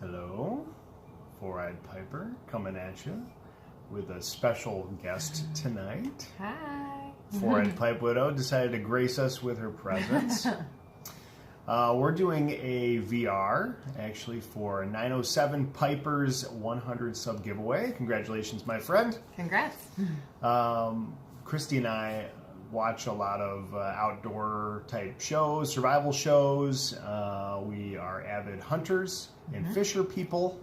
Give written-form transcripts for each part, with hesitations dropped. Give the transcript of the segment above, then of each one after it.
Hello, Four-Eyed Piper coming at you with a special guest tonight. Hi. Four-Eyed Pipe Widow decided to grace us with her presence. We're doing a VR, actually, for 907 Piper's 100 sub giveaway. Congratulations, my friend. Congrats. Christy and I watch a lot of outdoor type shows, survival shows. We are avid hunters and fisher people.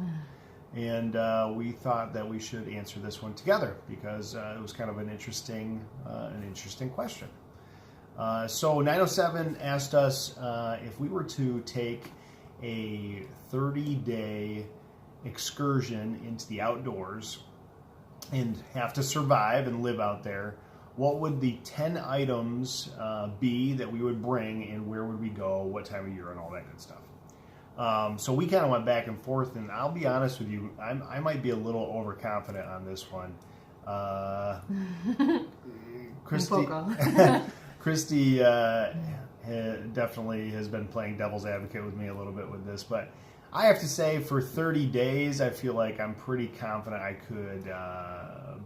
And we thought that we should answer this one together because it was kind of an interesting question. So 907 asked us if we were to take a 30-day excursion into the outdoors and have to survive and live out there, what would the 10 items be that we would bring, and where would we go, what time of year, and all that good stuff. So we kind of went back and forth, and I'll be honest with you, I might be a little overconfident on this one. Christy definitely has been playing devil's advocate with me a little bit with this, but I have to say for 30 days, I feel like I'm pretty confident I could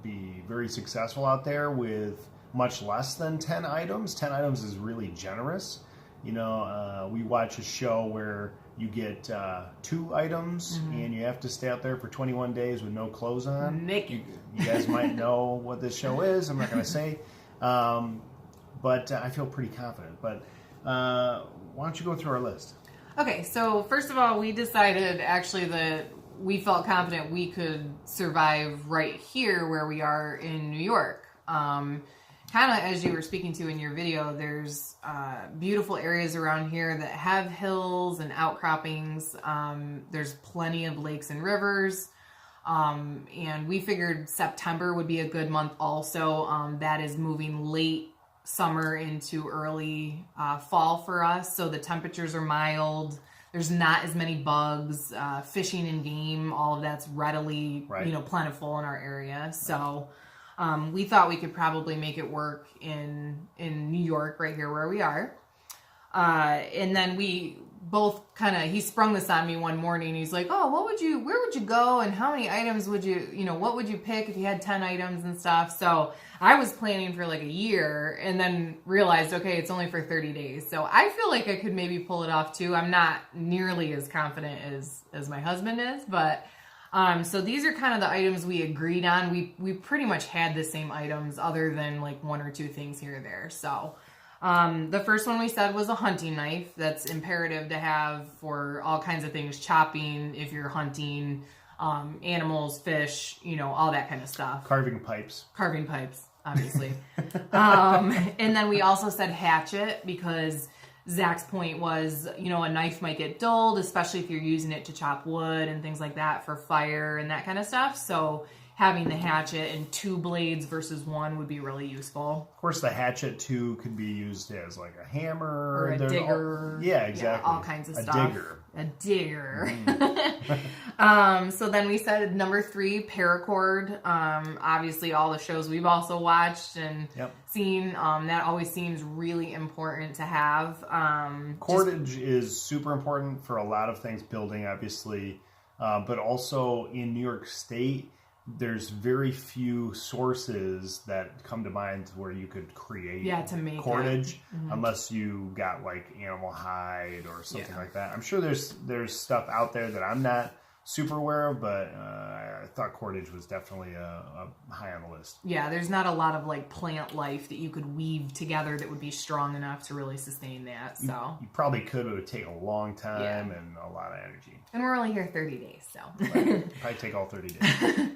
be very successful out there with much less than 10 items. 10 items is really generous. You know, we watch a show where you get 2 items and you have to stay out there for 21 days with no clothes on. You guys might know what this show is. I'm not going to say. But I feel pretty confident. But why don't you go through our list? Okay, so first of all, we decided actually that we felt confident we could survive right here where we are in New York. Kind of as you were speaking to in your video, there's beautiful areas around here that have hills and outcroppings. There's plenty of lakes and rivers. And we figured September would be a good month also. That is moving late summer into early fall for us. So the temperatures are mild. There's not as many bugs. Fishing and game, all of that's readily, plentiful in our area. So we thought we could probably make it work in New York, right here where we are. And then we both he sprung this on me one morning. He's like, oh, where would you go? And how many items would you, what would you pick if you had 10 items and stuff? So I was planning for like a year and then realized, okay, it's only for 30 days. So I feel like I could maybe pull it off too. I'm not nearly as confident as my husband is, but so these are kind of the items we agreed on. We pretty much had the same items other than like 1 or 2 things here or there. So the first one we said was a hunting knife. That's imperative to have for all kinds of things, chopping, if you're hunting, animals, fish, all that kind of stuff. Carving pipes, obviously. And then we also said hatchet because Zach's point was, a knife might get dulled, especially if you're using it to chop wood and things like that for fire and that kind of stuff. So having the hatchet and 2 blades versus 1 would be really useful. Of course, the hatchet too could be used as like a hammer or a digger. Yeah, exactly. Yeah, all kinds of stuff. A digger. So then we said number 3, paracord. Obviously, all the shows we've also watched and seen, that always seems really important to have. Cordage is super important for a lot of things, building obviously, but also in New York State, there's very few sources that come to mind where you could create to make cordage unless you got like animal hide or something like that. I'm sure there's stuff out there that I'm not super aware of, but I thought cordage was definitely a high on the list. Yeah, there's not a lot of like plant life that you could weave together that would be strong enough to really sustain that. So you probably could, but it would take a long time and a lot of energy. And we're only here 30 days, so probably take all 30 days.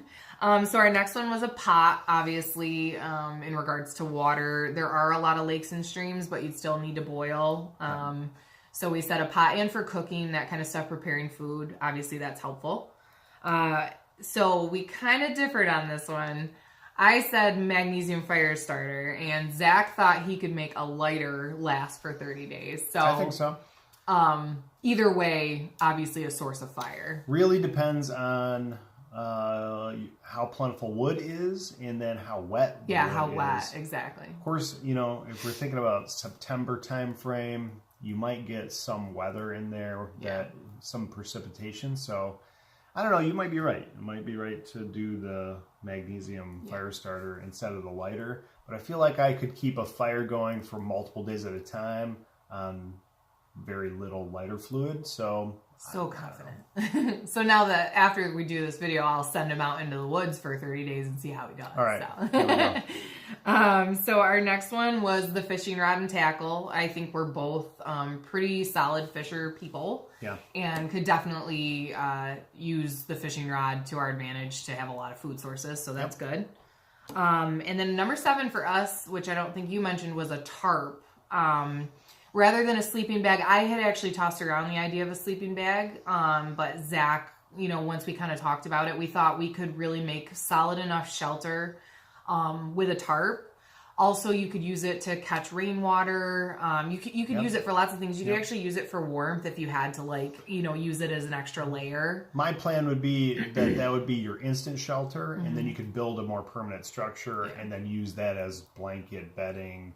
So our next one was a pot, obviously, in regards to water. There are a lot of lakes and streams, but you'd still need to boil. So we said a pot, and for cooking, that kind of stuff, preparing food. Obviously, that's helpful. So we kind of differed on this one. I said magnesium fire starter, and Zach thought he could make a lighter last for 30 days. So I think so. Either way, obviously a source of fire. Really depends on how plentiful wood is, and then how wet. How wet, exactly. Of course, if we're thinking about September time frame, you might get some weather in there, some precipitation. So I don't know. You might be right. You might be right to do the magnesium fire starter instead of the lighter. But I feel like I could keep a fire going for multiple days at a time on very little lighter fluid. So confident. So now that after we do this video, I'll send him out into the woods for 30 days and see how he does. All right. So. Here we go. So our next one was the fishing rod and tackle. I think we're both pretty solid fisher people. Yeah. And could definitely use the fishing rod to our advantage to have a lot of food sources. So that's good. And then number 7 for us, which I don't think you mentioned, was a tarp. Rather than a sleeping bag, I had actually tossed around the idea of a sleeping bag. But Zach, once we kind of talked about it, we thought we could really make solid enough shelter with a tarp. Also, you could use it to catch rainwater. You could use it for lots of things. You could actually use it for warmth if you had to, use it as an extra layer. My plan would be that would be your instant shelter, and then you could build a more permanent structure and then use that as blanket bedding,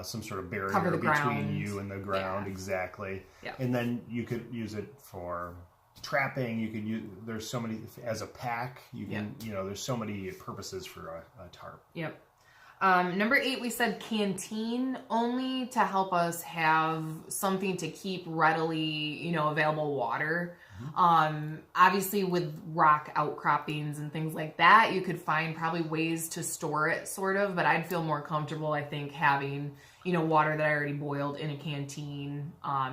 some sort of barrier between you and the ground. Exactly. Yeah. And then you could use it for trapping. You could use, there's so many, as a pack, you can, there's so many purposes for a tarp. Yep. Number 8, we said canteen, only to help us have something to keep readily, available water. Obviously with rock outcroppings and things like that, you could find probably ways to store it sort of, but I'd feel more comfortable, I think, having, water that I already boiled in a canteen.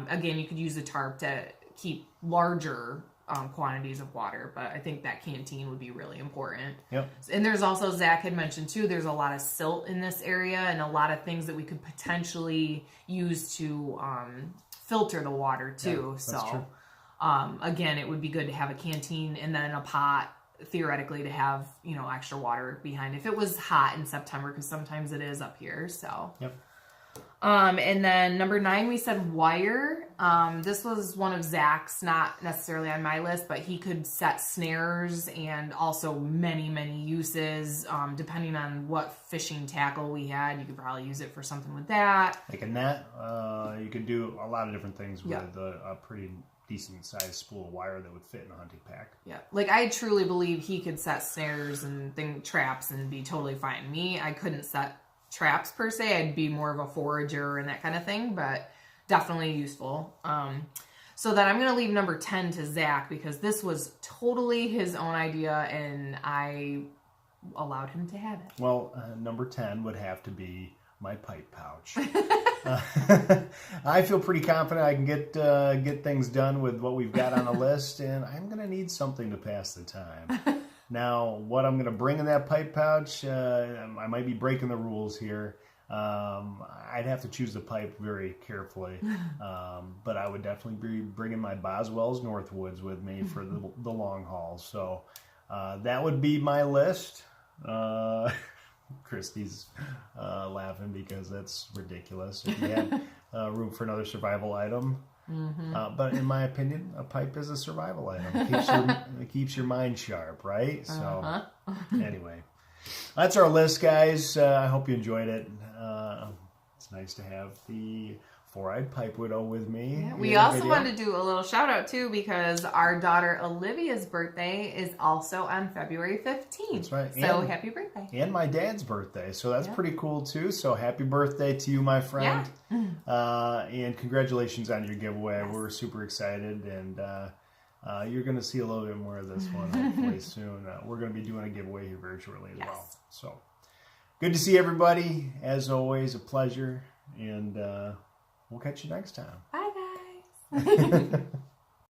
Again, you could use a tarp to keep larger quantities of water, but I think that canteen would be really important. Yep. And there's also, Zach had mentioned too, there's a lot of silt in this area and a lot of things that we could potentially use to filter the water too. Yeah, that's true. Again, it would be good to have a canteen and then a pot, theoretically, to have, extra water behind if it was hot in September, because sometimes it is up here. So. Yep. And then number 9, we said wire. This was one of Zach's, not necessarily on my list, but he could set snares and also many, many uses, depending on what fishing tackle we had. You could probably use it for something with that. Like a net, you could do a lot of different things with a pretty decent sized spool of wire that would fit in a hunting pack. Yeah. Like, I truly believe he could set snares and traps and be totally fine. Me, I couldn't set traps per se. I'd be more of a forager and that kind of thing, but definitely useful. So then I'm going to leave number 10 to Zach, because this was totally his own idea and I allowed him to have it. Well, number 10 would have to be my pipe pouch. I feel pretty confident I can get things done with what we've got on the list, and I'm going to need something to pass the time. Now, what I'm going to bring in that pipe pouch, I might be breaking the rules here. I'd have to choose the pipe very carefully, but I would definitely be bringing my Boswell's Northwoods with me for the long haul. So that would be my list. Christy's laughing because that's ridiculous. If you had room for another survival item. But in my opinion, a pipe is a survival item. It keeps your mind sharp, right? So anyway, that's our list, guys. I hope you enjoyed it. It's nice to have the four-eyed pipe widow with me. Yeah, we also wanted to do a little shout out too, because our daughter Olivia's birthday is also on February 15th. That's right. So happy birthday. And my dad's birthday. So that's pretty cool too. So happy birthday to you, my friend. Yeah. And congratulations on your giveaway. Yes. We're super excited, and you're going to see a little bit more of this one hopefully soon. We're going to be doing a giveaway here very shortly as well. So good to see everybody. As always, a pleasure. And we'll catch you next time. Bye, guys.